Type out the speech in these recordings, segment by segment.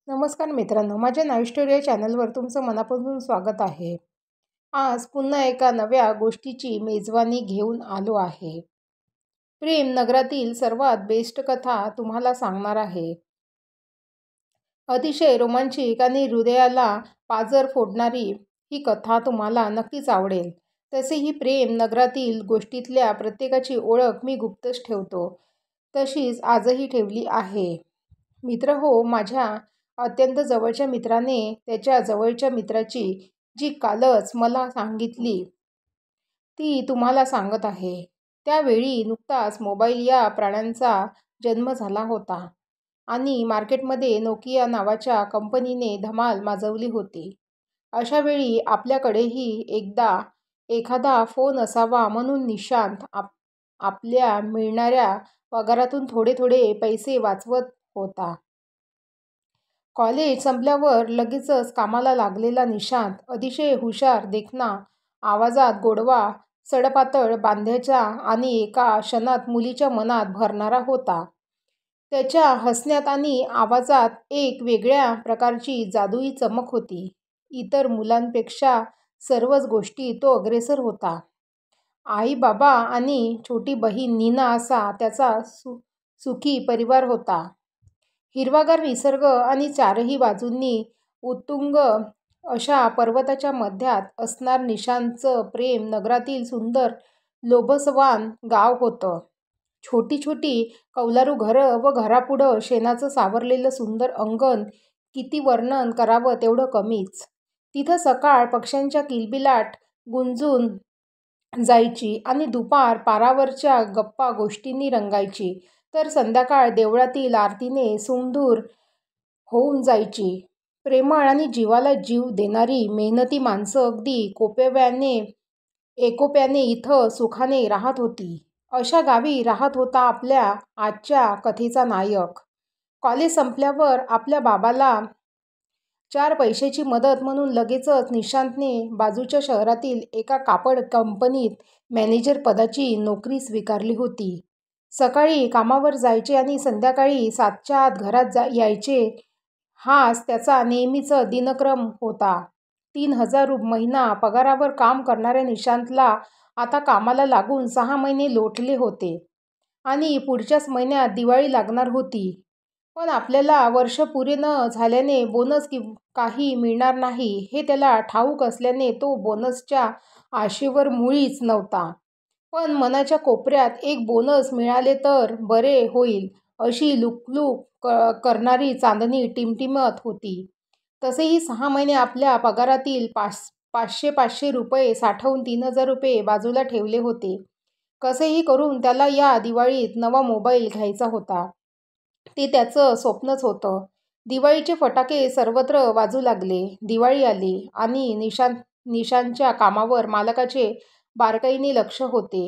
नमस्कार मित्रांनो, माझ्या नाईट स्टोरी या चॅनलवर तुमचं मनापासून स्वागत आहे. आज पुन्हा एका नव्या गोष्टीची मेजवानी घेऊन आलो आहे. प्रेम नगरातील सर्वात बेस्ट कथा तुम्हाला सांगणार आहे. अतिशय रोमांचिक आणि हृदयाला पाजर फोडणारी ही कथा तुम्हाला नक्कीच आवडेल. तसेही प्रेम नगरातील गोष्टीतल्या प्रत्येकाची ओळख मी गुप्तच ठेवतो, तशीच आजही ठेवली आहे. मित्र हो, माझ्या अत्यंत जवळच्या मित्राने त्याच्या जवळच्या मित्राची जी कालच मला सांगितली ती तुम्हाला सांगत आहे. त्यावेळी नुकताच मोबाईल या प्राण्यांचा जन्म झाला होता आणि मार्केटमध्ये नोकिया नावाच्या कंपनीने धमाल माजवली होती. अशा वेळी आपल्याकडेही एखादा फोन असावा म्हणून निशांत आपल्या मिळणाऱ्या पगारातून थोडे थोडे पैसे वाचवत होता. कॉलेज संपल्यावर लगेचच कामाला लागलेला निशांत अतिशय हुशार, देखणा, आवाजात गोडवा, सडपातळ बांध्याचा आणि एका क्षणात मुलीच्या मनात भरणारा होता. त्याच्या हसण्यात आणि आवाजात एक वेगळ्या प्रकारची जादुई चमक होती. इतर मुलांपेक्षा सर्वच गोष्टी तो अग्रेसर होता. आई, बाबा आणि छोटी बहीण नीना असा त्याचा सुखी परिवार होता. हिरवागार निसर्ग आणि चारही बाजूंनी उत्तुंग अशा पर्वताच्या मध्यात असणार निशांतचं प्रेम नगरातील सुंदर लोभसवान गाव होतं. छोटी छोटी कौलारू घरं व घरापुढं शेणाचं सावरलेलं सुंदर अंगण, किती वर्णन करावं तेवढं कमीच. तिथं सकाळ पक्ष्यांच्या किलबिलाट गुंजून जायची आणि दुपार पारावरच्या गप्पा गोष्टींनी रंगायची, तर संध्याकाळ देवळातील आरतीने सुमधूर होऊन जायची. प्रेमळ आणि जीवाला जीव देणारी मेहनती माणसं अगदी एकोप्याने इथं सुखाने राहत होती. अशा गावी राहत होता आपल्या आजच्या कथेचा नायक. कॉलेज संपल्यावर आपल्या बाबाला 4 पैशाची मदत म्हणून लगेचच निशांतने बाजूच्या शहरातील एका कापड कंपनीत मॅनेजर पदाची नोकरी स्वीकारली होती. सकाळी कामावर जायचे आणि संध्याकाळी 7च्या आत घरात यायचे, हाच त्याचा नेहमीचा दिनक्रम होता. 3,000 महिना पगारावर काम करणाऱ्या निशांतला आता कामाला लागून 6 महिने लोटले होते आणि पुढच्याच महिन्यात दिवाळी लागणार होती. पण आपल्याला वर्ष पुरे न झाल्याने बोनस काही मिळणार नाही हे त्याला ठाऊक असल्याने तो बोनसच्या आशेवर मुळीच नव्हता. पण मनाच्या कोपऱ्यात एक बोनस मिळाले तर बरे होईल अशी लुकलुक करणारी चांदणी टिमटिमत होती. तसेही 6 महिने आपल्या पगारातील 500 रुपये साठवून 3,000 रुपये बाजूला ठेवले होते. कसेही करून त्याला या दिवाळीत नवा मोबाईल घ्यायचा होता. ते त्याचं स्वप्नच होतं. दिवाळीचे फटाके सर्वत्र वाजू लागले. दिवाळी आली आणि निशांतच्या कामावर मालकाचे बारकाईने लक्ष होते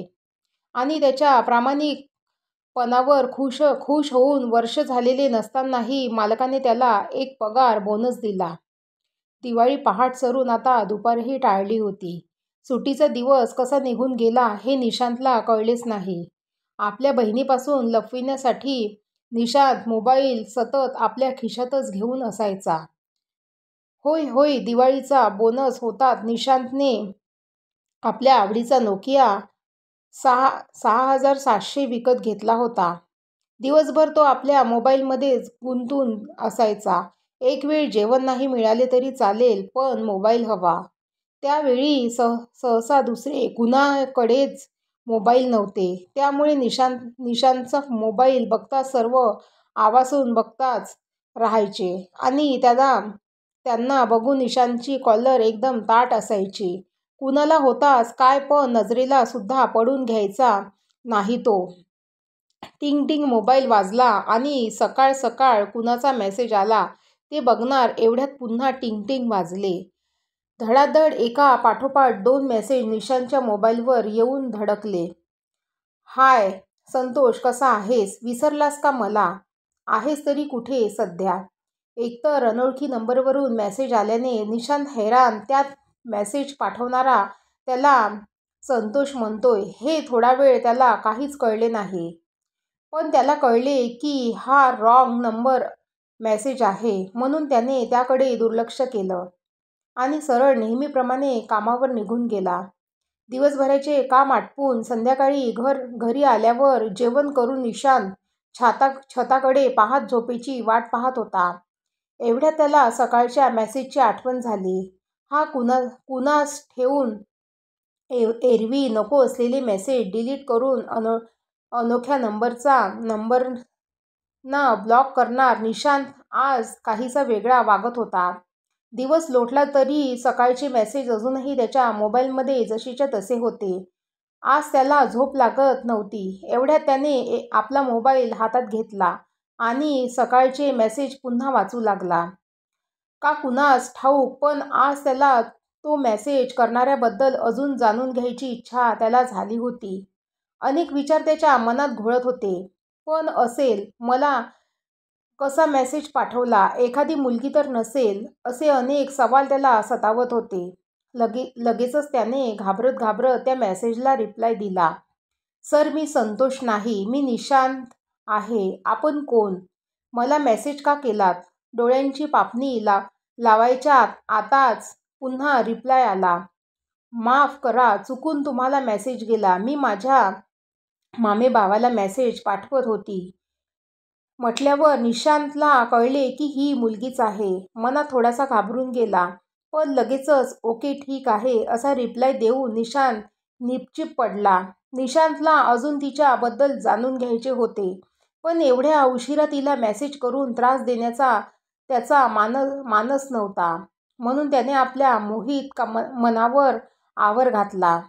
आणि त्याच्या प्रामाणिकपणावर खुश होऊन वर्ष झालेले नसतानाही मालकाने त्याला एक पगार बोनस दिला. दिवाळी पहाट सरून आता दुपारही टाळली होती. सुट्टीचा दिवस कसा निघून गेला हे निशांतला कळलेच नाही. आपल्या बहिणीपासून लपविण्यासाठी निशांत मोबाईल सतत आपल्या खिशातच घेऊन असायचा. होय, दिवाळीचा बोनस होताच निशांतने आपल्या आवडीचा नोकिया 6700 विकत घेतला होता. दिवसभर तो आपल्या मोबाईलमध्येच गुंतून असायचा. एक वेळ जेवण नाही मिळाले तरी चालेल, पण मोबाईल हवा. त्यावेळी सहसा दुसरे कुणाकडेच मोबाईल नव्हते. त्यामुळे निशांतचा मोबाईल बघताच सर्व आवासून बघताच राहायचे आणि त्यांना बघून निशांतची कॉलर एकदम ताठ असायची. कुणाला होताच काय, पण नजरेला सुद्धा पडून घ्यायचा नाही तो. टिंग टिंग मोबाईल वाजला आणि सकाळ सकाळ कुणाचा मेसेज आला ते बघणार एवढ्यात पुन्हा टिंग टिंग वाजले. धडाधड एका पाठोपाठ 2 मेसेज निशांतच्या मोबाईलवर येऊन धडकले. हाय संतोष, कसा आहेस? विसरलास का मला? आहेस तरी कुठे सध्या? एकतर अनोळखी नंबरवरून मेसेज आल्याने निशांत हैराण. त्यात मेसेज पाठवणारा त्याला संतोष म्हणतोय हे थोडा वेळ त्याला काहीच कळले नाही. पण त्याला कळले की हा रॉंग नंबर मेसेज आहे म्हणून त्याने त्याकडे दुर्लक्ष केलं आणि सरळ नेहमीप्रमाणे कामावर निघून गेला. दिवसभराचे काम आटपून संध्याकाळी घरी आल्यावर जेवण करून निशांत छताकडे पाहत झोपेची वाट पाहत होता. एवढ्यात त्याला सकाळच्या मेसेजची आठवण झाली. हा कुणास ठेवून एरवी नको असलेले मेसेज डिलीट करून अनोख्या नंबरना ब्लॉक करणार निशांत आज काहीसा वेगळा वागत होता. दिवस लोटला तरी सकाळचे मेसेज अजूनही त्याच्या मोबाईलमध्ये जशीच्या तसे होते. आज त्याला झोप लागत नव्हती. एवढ्यात त्याने आपला मोबाईल हातात घेतला आणि सकाळचे मेसेज पुन्हा वाचू लागला. का कुणास ठाऊक पण आज त्याला तो मेसेज करणाऱ्याबद्दल अजून जाणून घ्यायची इच्छा त्याला झाली होती. अनेक विचार त्याच्या मनात घोळत होते. पण असेल मला कसा मेसेज पाठवला, एखादी मुलगी तर नसेल, असे अनेक सवाल त्याला सतावत होते. लगेचच त्याने घाबरत त्या मेसेजला रिप्लाय दिला. सर, मी संतोष नाही, मी निशांत आहे. आपण कोण? मला मेसेज का केलात? डोळ्यांची पापणी लावायच्या आताच पुन्हा रिप्लाय आला. माफ करा, चुकून तुम्हाला मेसेज गेला. मी माझ्या मामेभावाला मेसेज पाठवत होती. म्हटल्यावर निशांतला कळले की ही मुलगीच आहे. मनात थोडासा घाबरून गेला. पण लगेचच ओके ठीक आहे असा रिप्लाय देऊन निशांत निपचिप पडला. निशांतला अजून तिच्याबद्दल जाणून घ्यायचे होते. पण एवढ्या उशिरा तिला मेसेज करून त्रास देण्याचा त्याचा मानस नव्हता. म्हणून त्याने आपल्या मोहित मनावर आवर घातला.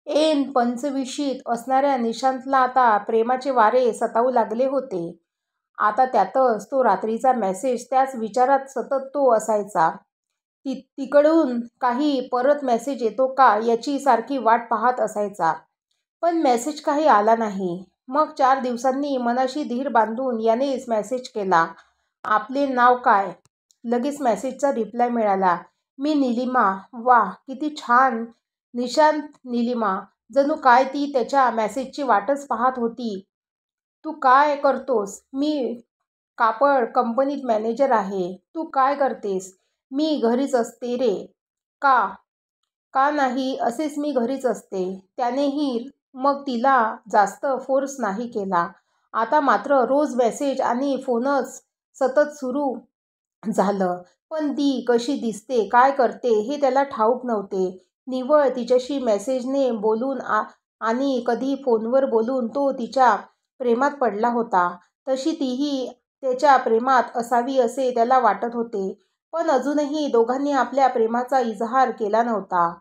ऐन 25शीत असणाऱ्या निशांतला आता प्रेमाचे वारे सतावू लागले होते. आता त्यातच तो रात्रीचा मेसेज, त्याच विचारात सतत तो असायचा. तिकडून काही परत मेसेज येतो का याची सारखी वाट पाहत असायचा. पण मेसेज काही आला नाही. मग 4 दिवसांनी मनाशी धीर बांधून यानेच मेसेज केला. आपले नाव काय? लगेच मेसेजचा रिप्लाय मिळाला. मी निलिमा. वाह, किती छान. निशांत निलिमा. जणू काय ती त्याच्या मेसेजची वाटच पाहत होती. तू काय करतोस? मी कापड कंपनीत मॅनेजर आहे. तू काय करतेस? मी घरीच असते रे. का नाही? असेच मी घरीच असते. त्यानेही मग तिला जास्त फोर्स नाही केला. आता मात्र रोज मेसेज आणि फोनच सतत सुरू झालं. पण ती कशी दिसते, काय करते हे त्याला ठाऊक नव्हते. निव्वळ तिच्याशी मेसेजने बोलून आणि कधी फोनवर बोलून तो तिच्या प्रेमात पडला होता. तशी तीही त्याच्या प्रेमात असावी असे त्याला वाटत होते. पण अजूनही दोघांनी आपल्या प्रेमाचा इजहार केला नव्हता.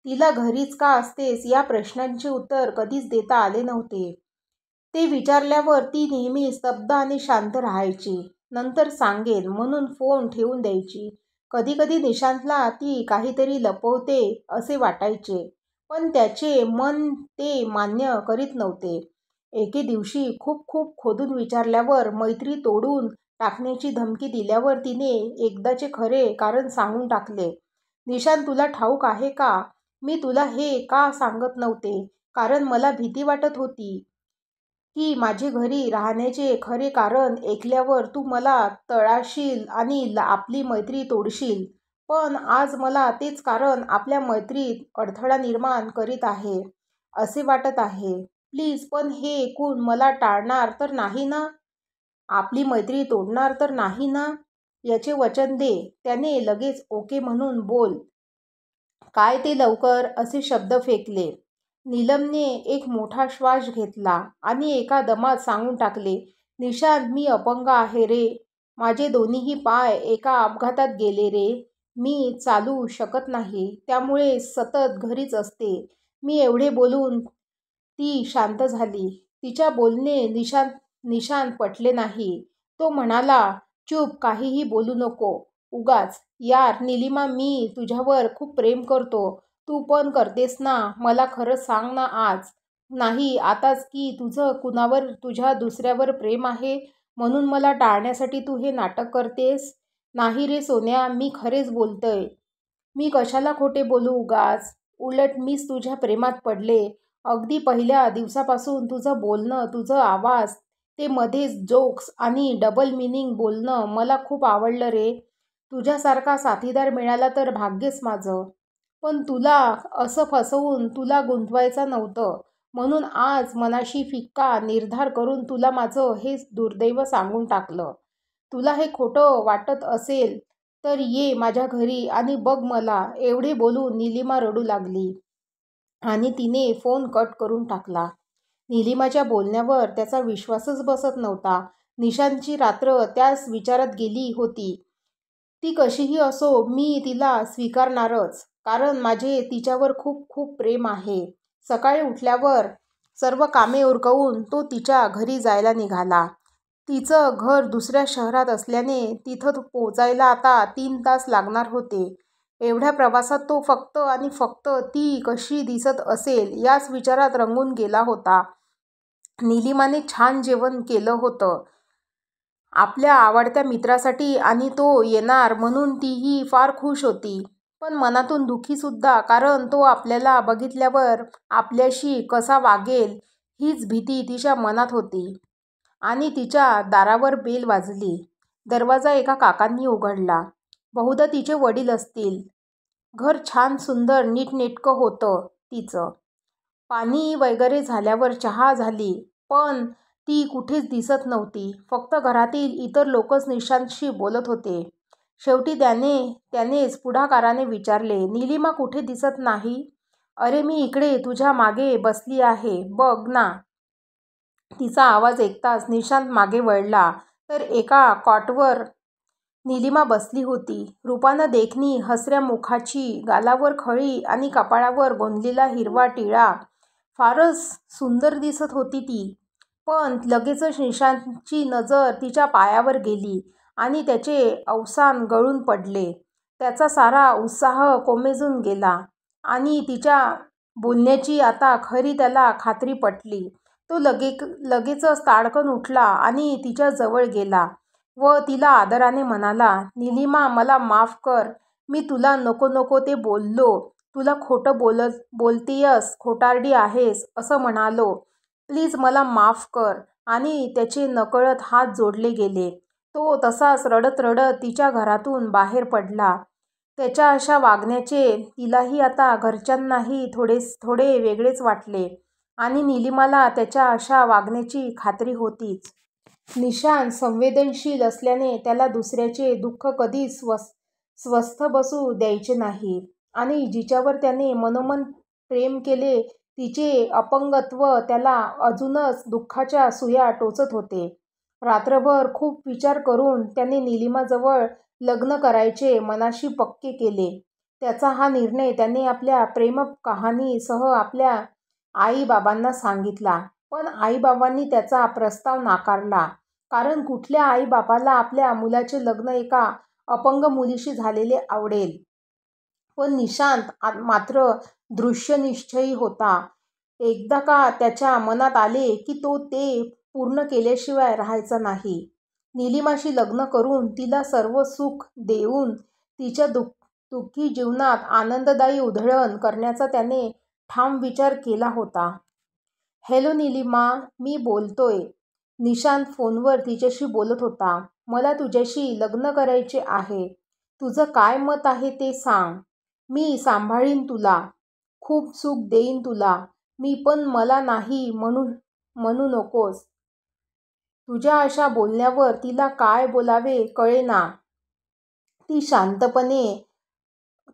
तिला घरीच का असतेस या प्रश्नांचे उत्तर कधीच देता आले नव्हते. ते विचारल्यावर ती नेहमी स्तब्ध आणि शांत राहायची. नंतर सांगेन म्हणून फोन ठेवून द्यायची. कधी कधी निशांतला ती काहीतरी लपवते असे वाटायचे. पण त्याचे मन ते मान्य करीत नव्हते. एके दिवशी खूप खोदून विचारल्यावर, मैत्री तोडून टाकण्याची धमकी दिल्यावर तिने एकदाचे खरे कारण सांगून टाकले. निशांत, तुला ठाऊक आहे का, मी तुला हे का सांगत नव्हते? कारण मला भीती वाटत होती की माझे घरी राहण्याचे खरे कारण ऐकल्यावर तू मला तळाशील आणि आपली मैत्री तोडशील. पण आज मला तेच कारण आपल्या मैत्रीत अडथळा निर्माण करीत आहे असे वाटत आहे. प्लीज, पण हे ऐकून मला टाळणार तर नाही ना? आपली मैत्री तोडणार तर नाही ना? याचे वचन दे. त्याने लगेच ओके म्हणून बोल काय ते लवकर असे शब्द फेकले. नीलमने एक मोठा श्वास घेतला आणि एका दमात सांगून टाकले. निशांत, मी अपंग आहे रे. माझे दोन्हीही पाय एका अपघातात गेले रे. मी चालू शकत नाही. त्यामुळे सतत घरीच असते. मी एवढे बोलून ती शांत झाली. तिच्या बोलणे निशांत पटले नाही. तो म्हणाला, चूप, काहीही बोलू नको उगाच. यार निलिमा, मी तुझ्यावर खूप प्रेम करतो. तू पण करतेस ना? मला खरं सांग ना आज. नाही आताच की तुझं कुणावर, तुझ्या दुसऱ्यावर प्रेम आहे म्हणून मला टाळण्यासाठी तू हे नाटक करतेस? नाही रे सोन्या, मी खरेच बोलतोय. मी कशाला खोटे बोलू उगाच. उलट मीच तुझ्या प्रेमात पडले. अगदी पहिल्या दिवसापासून तुझं बोलणं, तुझं आवाज, ते मध्येच जोक्स आणि डबल मिनिंग बोलणं मला खूप आवडलं रे. तुझ्यासारखा साथीदार मिळाला तर भाग्यच माझं. पण तुला असं फसवून तुला गुंतवायचं नव्हतं. म्हणून आज मनाशी फिक्का निर्धार करून तुला माझं हे दुर्दैव सांगून टाकलं. तुला हे खोटं वाटत असेल तर ये माझ्या घरी आणि बघ मला. एवढे बोलून निलिमा रडू लागली आणि तिने फोन कट करून टाकला. निलिमाच्या बोलण्यावर त्याचा विश्वासच बसत नव्हता. निशांतची रात्र त्याच विचारात गेली होती. ती कशीही असो मी तिला स्वीकारणारच, कारण माझे तिच्यावर खूप खूप प्रेम आहे. सकाळी उठल्यावर सर्व कामे उरकवून तो तिच्या घरी जायला निघाला. तिचं घर दुसऱ्या शहरात असल्याने तिथं पोचायला आता 3 तास लागणार होते. एवढ्या प्रवासात तो फक्त आणि फक्त ती कशी दिसत असेल याच विचारात रंगून गेला होता. निलिमाने छान जेवण केलं होतं आपल्या आवडत्या मित्रासाठी आणि तो येणार म्हणून तीही फार खुश होती. पण मनातून दुःखीसुद्धा, कारण तो आपल्याला बघितल्यावर आपल्याशी कसा वागेल हीच भीती तिच्या मनात होती. आणि तिच्या दारावर बेल वाजली. दरवाजा एका काकांनी उघडला. बहुधा तिचे वडील असतील. घर छान सुंदर नीटनेटकं होतं तिचं. पाणी वगैरे झाल्यावर चहा झाली, पण ती कुठेच दिसत नव्हती. फक्त घरातील इतर लोकच निशांतशी बोलत होते. शेवटी त्यानेच पुढाकाराने विचारले, निलिमा कुठे दिसत नाही? अरे मी इकडे तुझ्या मागे बसली आहे, बघ ना. तिचा आवाज ऐकताच निशांत मागे वळला तर एका कॉटवर निलिमा बसली होती. रूपानं देखणी, हसऱ्या मुखाची, गालावर खळी आणि कपाळावर गोंदलेला हिरवा टिळा. फारच सुंदर दिसत होती ती. पण लगेचच निशांतची नजर तिच्या पायावर गेली आणि त्याचे अवसान गळून पडले. त्याचा सारा उत्साह कोमेजून गेला आणि तिच्या बोलण्याची आता खरी त्याला खात्री पटली. तो लगेचच ताडकन उठला आणि तिच्या जवळ गेला व तिला आदराने म्हणाला, निलिमा मला माफ कर. मी तुला नको नको ते बोललो. तुला खोटं बोलतेयस, खोटारडी आहेस असं म्हणालो. प्लीज मला माफ कर. आणि त्याचे नकळत हात जोडले गेले. तो तसाच रडत रडत तिच्या घरातून बाहेर पडला. त्याच्या अशा वागण्याचे तिलाही आता घरच्यांनाही थोडे वेगळेच वाटले आणि निलिमाला त्याच्या अशा वागण्याची खात्री होतीच. निशांत संवेदनशील असल्याने त्याला दुसऱ्याचे दुःख कधीच स्वस्थ बसू द्यायचे नाही आणि जिच्यावर त्याने मनोमन प्रेम केले तिचे अपंगत्व त्याला अजूनच दुःखाच्या सुया टोचत होते. रात्रभर खूप विचार करून त्याने निलिमाजवळ लग्न करायचे मनाशी पक्के केले. त्याचा हा निर्णय त्याने आपल्या प्रेमकहाणीसह आपल्या आई-बाबांना सांगितला. पण आई-बाबांनी त्याचा प्रस्ताव नाकारला, कारण कुठल्या आई-बापाला आपल्या मुलाचे लग्न एका अपंग मुलीशी झालेले आवडेल. पण निशांत मात्र दृढनिश्चयी होता. एकदा का त्याच्या मनात आले की तो ते पूर्ण केल्याशिवाय राहायचा नाही. निलिमाशी लग्न करून तिला सर्व सुख देऊन तिच्या दुःखी जीवनात आनंददायी उधळण करण्याचा त्याने ठाम विचार केला होता. हॅलो निलिमा, मी बोलतोय. निशांत फोनवर तिच्याशी बोलत होता. मला तुझ्याशी लग्न करायचे आहे. तुझं काय मत आहे ते सांग. मी सांभाळीन तुला. खूप सुख देईन तुला मी, पण मला नाही म्हणू नकोस. तुझ्या अशा बोलण्यावर तिला काय बोलावे कळेना. ती शांतपणे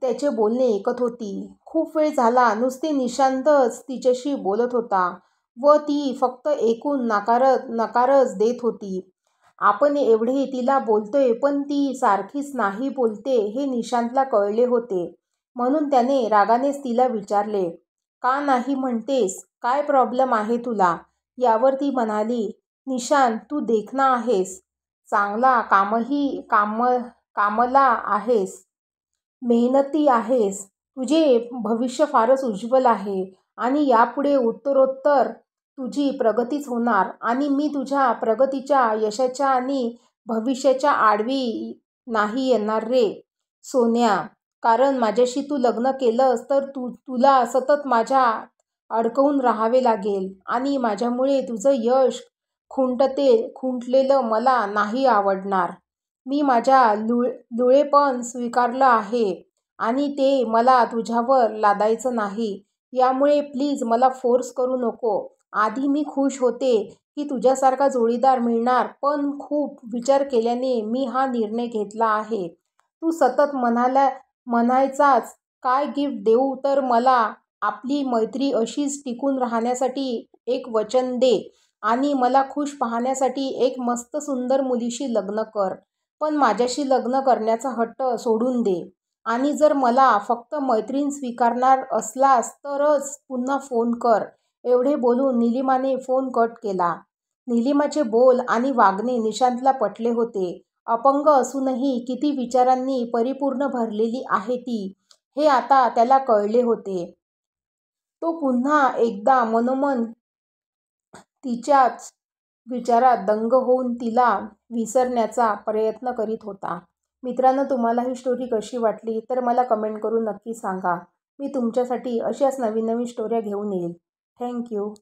त्याचे बोलणे ऐकत होती. खूप वेळ झाला नुसते निशांतच तिच्याशी बोलत होता व ती फक्त ऐकून नकारच देत होती. आपण एवढे तिला बोलतोय पण ती सारखीच नाही बोलते हे निशांतला कळले होते. म्हणून त्याने रागानेच तिला विचारले, का नाही म्हणतेस? काय प्रॉब्लेम आहे तुला? यावर ती म्हणाली, निशांत तू देखणा आहेस, चांगला कामला आहेस, मेहनती आहेस. तुझे भविष्य फारच उज्ज्वल आहे आणि यापुढे उत्तरोत्तर तुझी प्रगतीच होणार आणि मी तुझ्या प्रगतीच्या, यशाच्या आणि भविष्याच्या आडवी नाही येणार रे सोन्या. कारण माझ्याशी तू लग्न केलंस तर तुला सतत माझ्यात अडकवून राहावे लागेल आणि माझ्यामुळे तुझं यश खुंटलेलं मला नाही आवडणार. मी माझ्या लुळेपण स्वीकारलं आहे आणि ते मला तुझ्यावर लादायचं नाही. यामुळे प्लीज मला फोर्स करू नको. आधी मी खुश होते की तुझ्यासारखा जोडीदार मिळणार, पण खूप विचार केल्याने मी हा निर्णय घेतला आहे. तू सतत म्हणायचाच काय गिफ्ट देऊ, तर मला आपली मैत्री अशीच टिकून राहण्यासाठी एक वचन दे आणि मला खुश पाहण्यासाठी एक मस्त सुंदर मुलीशी लग्न कर. पण माझ्याशी लग्न करण्याचा हट्ट सोडून दे. आणि जर मला फक्त मैत्रीण स्वीकारणार असलास तरच पुन्हा फोन कर. एवढे बोलून निलिमाने फोन कट केला. निलिमाचे बोल आणि वागणे निशांतला पटले होते. अपंग असूनही किती विचारांनी परिपूर्ण भरलेली आहे ती, हे आता त्याला कळले होते. तो पुन्हा एकदा मनोमन तिच्याच विचारात दंग होऊन तिला विसरण्याचा प्रयत्न करीत होता. मित्रांनो, तुम्हाला ही स्टोरी कशी वाटली तर मला कमेंट करून नक्की सांगा. मी तुमच्यासाठी अशाच नवीन नवीन स्टोऱ्या घेऊन येईल. थँक्यू.